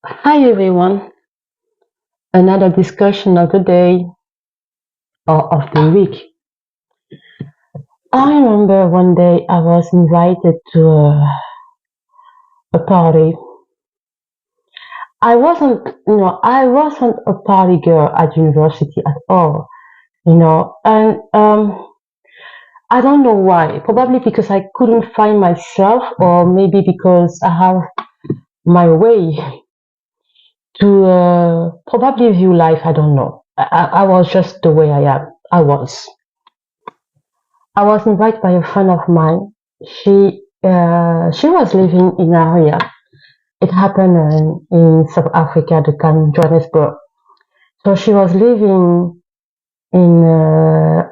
Hi everyone, another discussion of the day or of the week. I remember one day I was invited to a party. I wasn't a party girl at university at all, and I don't know why. Probably because I couldn't find myself, or maybe because I have my way to probably view life. I don't know. I was just the way I am. I was. I was invited by a friend of mine. She was living in an area. It happened in South Africa, the time Johannesburg. So she was living in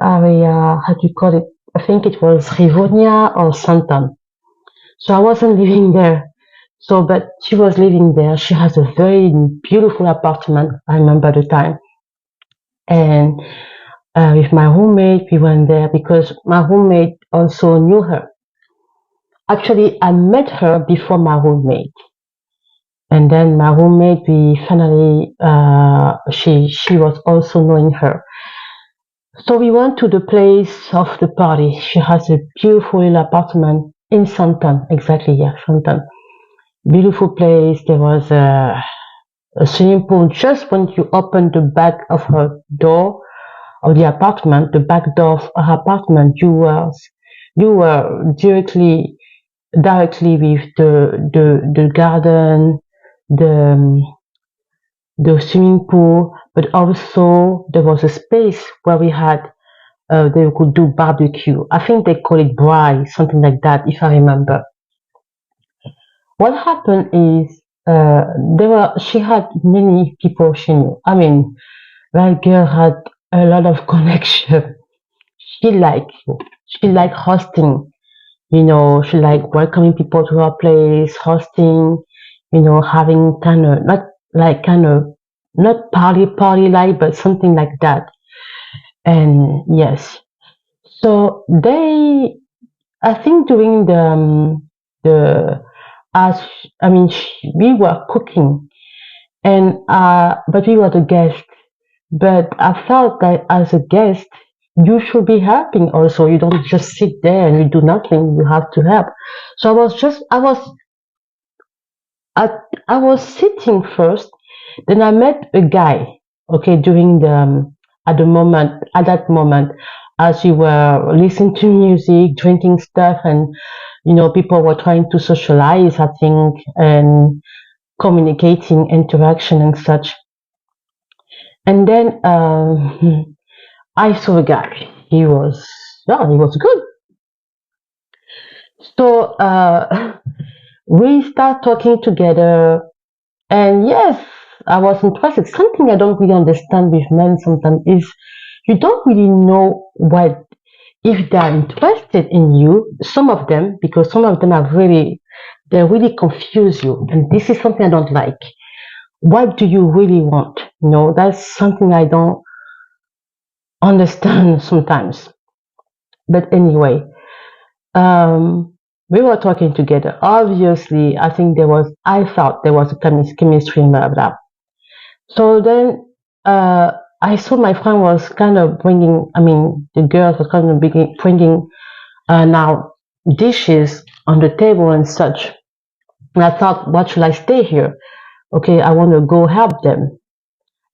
area. How do you call it? I think it was Rivonia or Santon. So I wasn't living there. So, but she was living there. She has a very beautiful apartment. I remember the time. And with my roommate, we went there because my roommate also knew her. Actually, I met her before my roommate, and then my roommate, we finally, she was also knowing her. So we went to the place of the party. She has a beautiful little apartment in Santon, exactly, yeah, Santon. Beautiful place. There was a swimming pool just when you open the back of her door of the apartment, the back door of her apartment, you were directly with the garden, the the swimming pool, but also there was a space where we had they could do barbecue. I think they call it braai, something like that, if I remember. What happened is there were she had many people she knew. I mean, that girl had a lot of connection. She liked she liked hosting. She like welcoming people to her place, hosting, having kind of not like kind of not party like, but something like that. And yes, so I think during the as I mean, we were cooking, and but we were the guests. But I felt that as a guest, you should be helping also. You don't just sit there and you do nothing. You have to help. So I, I was sitting first. Then I met a guy. Okay, during the at that moment, as we were listening to music, drinking stuff, and people were trying to socialize. I think and communicating, interaction, and such. And then I saw a guy. Yeah, he was good. So we start talking together, and yes, I was interested. Something I don't really understand with men sometimes is you don't really know what if they're interested in you. Some of them, because some of them they really confuse you, and this is something I don't like. What do you really want? That's something I don't understand sometimes. But anyway, um, we were talking together. Obviously, I thought there was a chemistry in blah blah. So then, I saw my friend was kind of the girls was kind of bringing now dishes on the table and such. And I thought, what should I stay here? Okay, I want to go help them.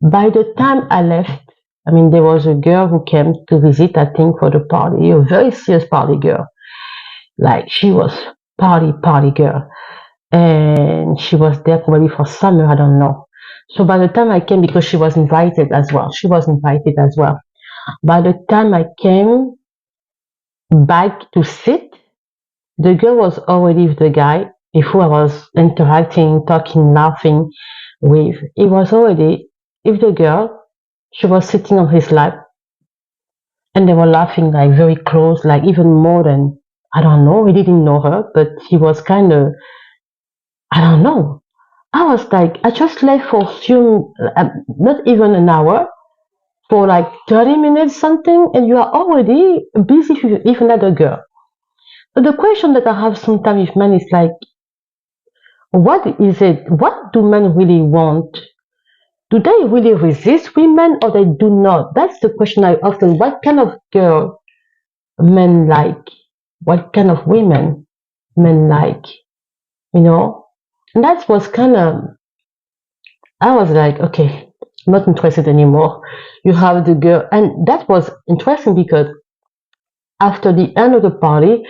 By the time I left, there was a girl who came to visit, I think, for the party, a very serious party girl. Like she was party girl, and she was there probably for summer. I don't know. So by the time I came, because she was invited as well. By the time I came back to sit, the girl was already with the guy who I was interacting, talking, laughing with. He was already with the girl. She was sitting on his lap, and they were laughing like very close, like even more than I don't know. He didn't know her, but he was kind of I don't know. I was like, I just left for a few, not even an hour, for like 30 minutes something, and you are already busy with another girl. But the question that I have sometimes with men is like, What is it? What do men really want? Do they really resist women or they do not? That's the question I often. What kind of girl men like? What kind of women men like? You know? And that was kind of, I was like, okay, not interested anymore. You have the girl. And that was interesting because after the end of the party,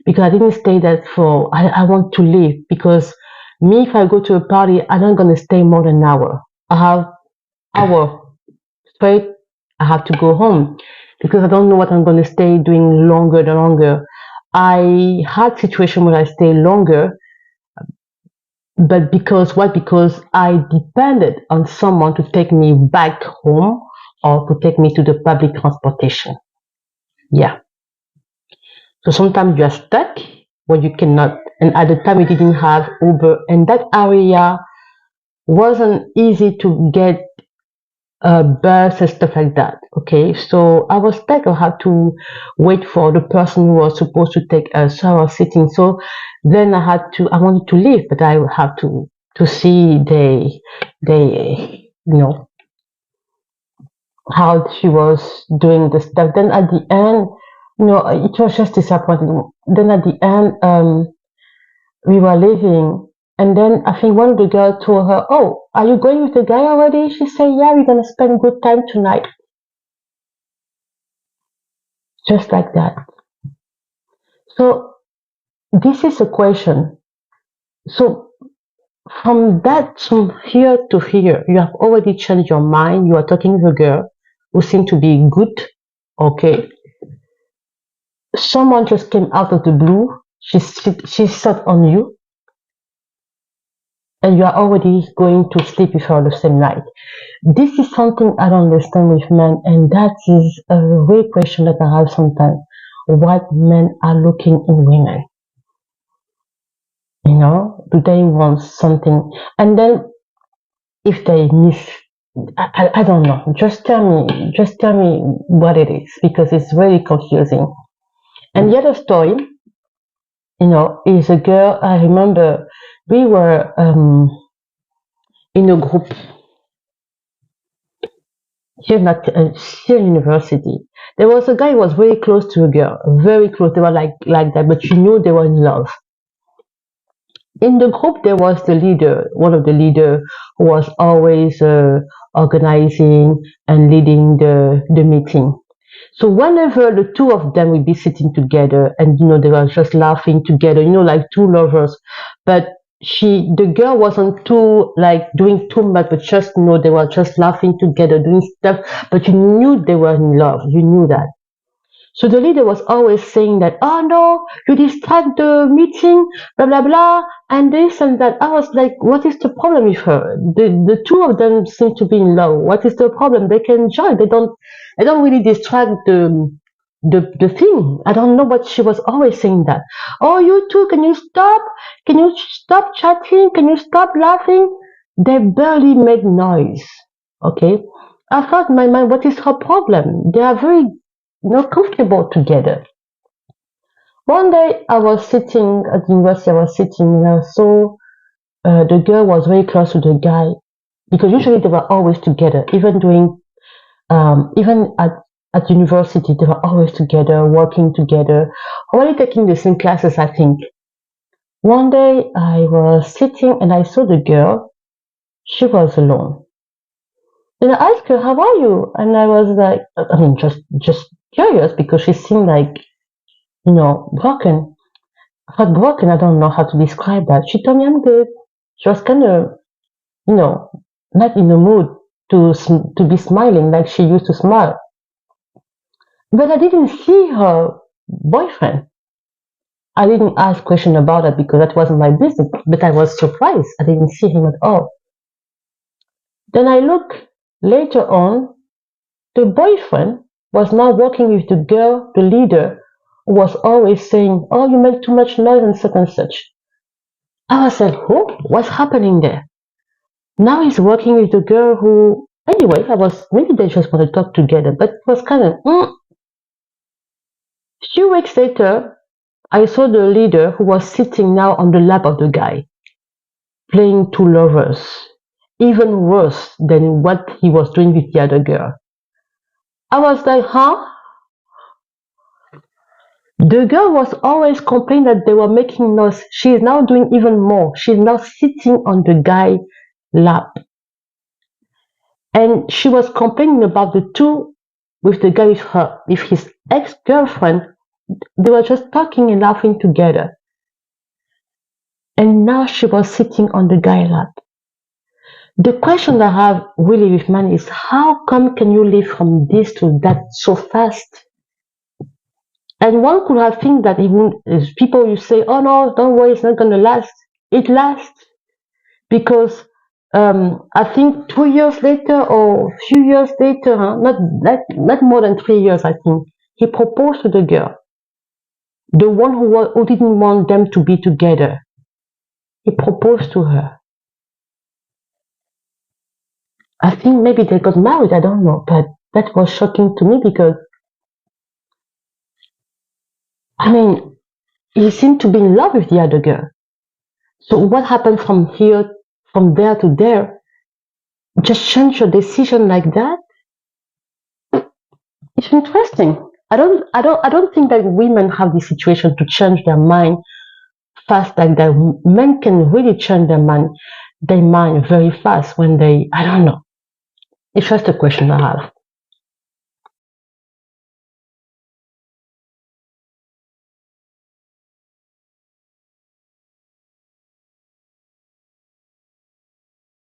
because I didn't stay there for, I want to leave because me, if I go to a party, I'm not going to stay more than an hour. I have hour straight, I have to go home because I don't know what I'm going to stay doing longer the longer. I had situation where I stay longer, but because what? Because I depended on someone to take me back home or to take me to the public transportation. Yeah. So sometimes you are stuck where you cannot. And at the time, we didn't have Uber, and that area wasn't easy to get a bus and stuff like that. Okay, so I was stuck. I had to wait for the person who was supposed to take us. So I was sitting. So then I had to. I wanted to leave, but I have to see you know how she was doing the stuff. Then at the end, it was just disappointing. Then at the end, we were leaving, and then I think one of the girls told her, "Oh, are you going with the guy already?" She said, "Yeah, we're gonna spend good time tonight." Just like that. So this is a question. So from here to here, you have already changed your mind. You are talking to a girl who seemed to be good. Okay, someone just came out of the blue. She sat on you, and you are already going to sleep with her the same night. This is something I don't understand with men, and that is a real question that I have sometimes. What men are looking in women? Do they want something? And then if they miss, I don't know. Just tell me what it is because it's very confusing. And the other story, is a girl. I remember we were in a group here in university. There was a guy who was very close to a girl, very close. They were like that, but you knew they were in love. In the group, there was the leader, one of the leader who was always organizing and leading the meeting. So whenever the two of them would be sitting together and they were just laughing together, like two lovers, but the girl wasn't too like doing too much, but just they were just laughing together, doing stuff, but you knew they were in love. You knew that. So the leader was always saying that, oh no, you distract the meeting, blah blah blah, and this and that. I was like, what is the problem with her? The two of them seem to be in love. What is the problem? They can enjoy. They don't really distract the thing. I don't know, but she was always saying that. Oh, you two, can you stop? Can you stop chatting? Can you stop laughing? They barely made noise. Okay. I thought in my mind, what is her problem? They are very not comfortable together. One day I was sitting at the university, I was sitting and I saw the girl was very close to the guy because usually they were always together, even at university, they were always together, working together, already taking the same classes, I think. One day I was sitting and I saw the girl, she was alone. Then I asked her, how are you? And I was like, I mean, just curious because she seemed like broken. Not broken, I don't know how to describe that. She told me I'm good. She was kind of, you know, not in the mood to be smiling like she used to smile. But I didn't see her boyfriend. I didn't ask question about that because that wasn't my business. But I was surprised. I didn't see him at all. Then I look later on. The boyfriend was now working with the girl, the leader, who was always saying, "Oh, you make too much noise and such and such." I was like, "Who? What's happening there?" Now he's working with the girl who, anyway, I was maybe they just want to talk together, but it was kind of. Few weeks later, I saw the leader who was sitting now on the lap of the guy. playing two lovers, even worse than what he was doing with the other girl. I was like, huh? The girl was always complaining that they were making noise. She is now doing even more. She's now sitting on the guy's lap. And she was complaining about the two with the guy with his ex-girlfriend. They were just talking and laughing together. And now she was sitting on the guy's lap. The question I have really with man is, how come can you live from this to that so fast? And one could have think that even as people you say, oh no, don't worry, it's not gonna last. It lasts because I think 2 years later or few years later, not more than 3 years, I think, he proposed to the girl, the one who didn't want them to be together. He proposed to her. I think maybe they got married, I don't know, but that was shocking to me because, I mean, he seemed to be in love with the other girl. So what happened from there to there? Just change your decision like that? It's interesting. I don't think that women have the situation to change their mind fast like that. Men can really change their mind very fast when they, I don't know. It's just a question I have.